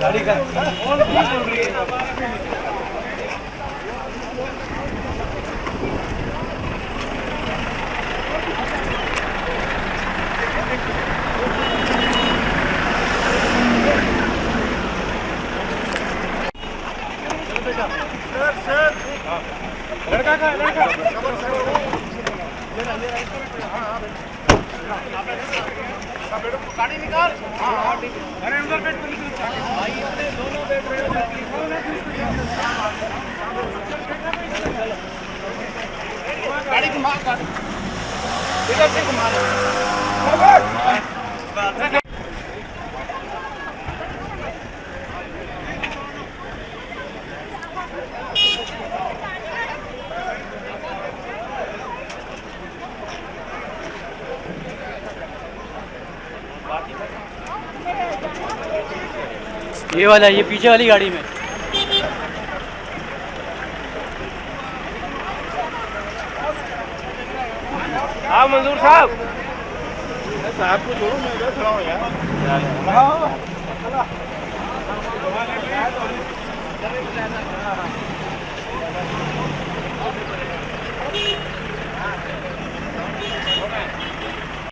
गाड़ी का लड़का का लड़का गाड़ी निकाल। अरे उधर बैठ कर दोनों बैठ गाड़ी घुमा इधर से घुमा। ये वाला, ये पीछे वाली गाड़ी में। हाँ मंजूर साहब, साहब को छोड़ो, मैं इधर खड़ा हूँ यार। हाँ